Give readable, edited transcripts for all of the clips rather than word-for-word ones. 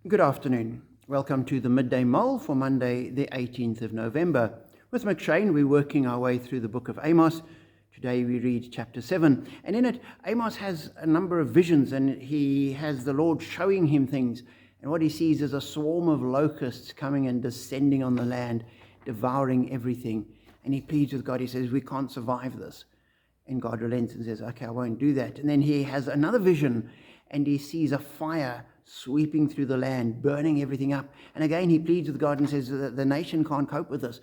Good afternoon. Welcome to the Midday Mull for Monday, the 18th of November. With McShane, we're working our way through the book of Amos. Today we read chapter 7. And in it, Amos has a number of visions, and he has the Lord showing him things. And what he sees is a swarm of locusts coming and descending on the land, devouring everything. And he pleads with God. He says, we can't survive this. And God relents and says, okay, I won't do that. And then he has another vision, and he sees a fire sweeping through the land, burning everything up. And again, he pleads with God and says, the nation can't cope with this.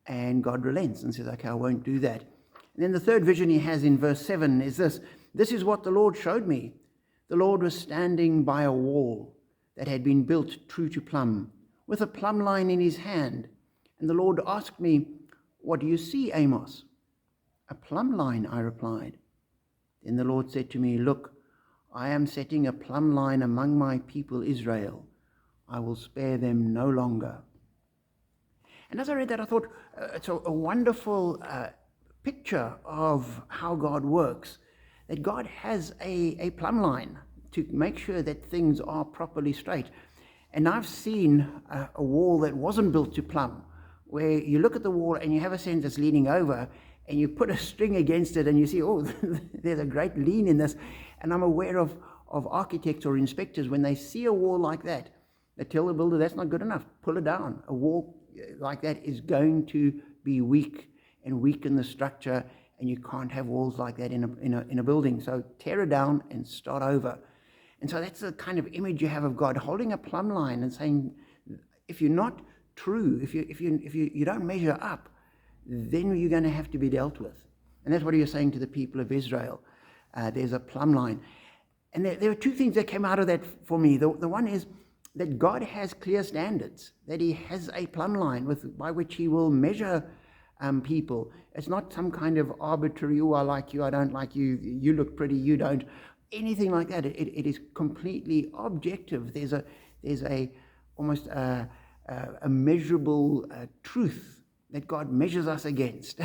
And God relents and says, okay, I won't do that. And then the third vision he has in verse 7 is this. This is what the Lord showed me. The Lord was standing by a wall that had been built true to plumb, with a plumb line in his hand. And the Lord asked me, what do you see, Amos? A plumb line, I replied. Then the Lord said to me, look, I am setting a plumb line among my people Israel. I will spare them no longer. And as I read that, I thought it's a wonderful picture of how God works. That God has a plumb line to make sure that things are properly straight. And I've seen a wall that wasn't built to plumb, where you look at the wall and you have a sense it's leaning over, and you put a string against it and you see, oh, there's a great lean in this. And I'm aware of architects or inspectors, when they see a wall like that, they tell the builder, that's not good enough, pull it down. A wall like that is going to be weak and weaken the structure, and you can't have walls like that in a building. So tear it down and start over. And so that's the kind of image you have of God, holding a plumb line and saying, if you're not true, if you don't measure up, then you're going to have to be dealt with. And that's what he was saying to the people of Israel. There's a plumb line. And there are two things that came out of that for me. The one is that God has clear standards, that he has a plumb line by which he will measure people. It's not some kind of arbitrary, oh, I like you, I don't like you, you look pretty, you don't. Anything like that. It is completely objective. There's almost a measurable truth that God measures us against.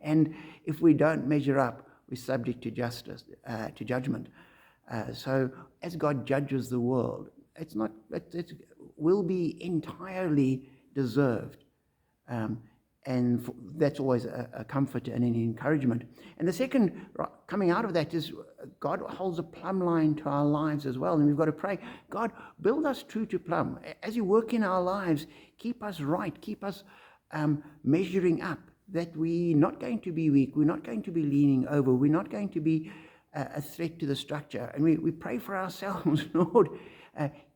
And if we don't measure up, we're subject to to judgment. So as God judges the world, it will be entirely deserved. And that's always a comfort and an encouragement. And the second coming out of that is God holds a plumb line to our lives as well. And we've got to pray, God, build us true to plumb. As you work in our lives, keep us right, keep us measuring up, that we're not going to be weak, we're not going to be leaning over, we're not going to be a threat to the structure. And we pray for ourselves, Lord,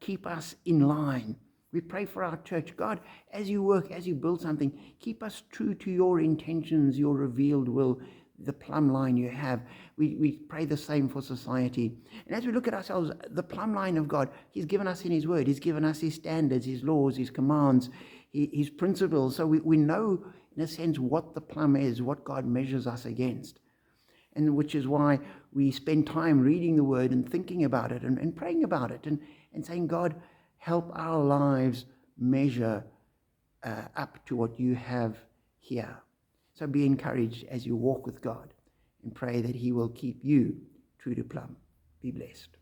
keep us in line. We pray for our church. God, as you work, as you build something, keep us true to your intentions, your revealed will, the plumb line you have. We pray the same for society. And as we look at ourselves, the plumb line of God, he's given us in his word. He's given us his standards, his laws, his commands, his principles. So we know, in a sense, what the plumb is, what God measures us against. And which is why we spend time reading the word and thinking about it and praying about it and saying, God, help our lives measure up to what you have here. So be encouraged as you walk with God, and pray that he will keep you true to plumb. Be blessed.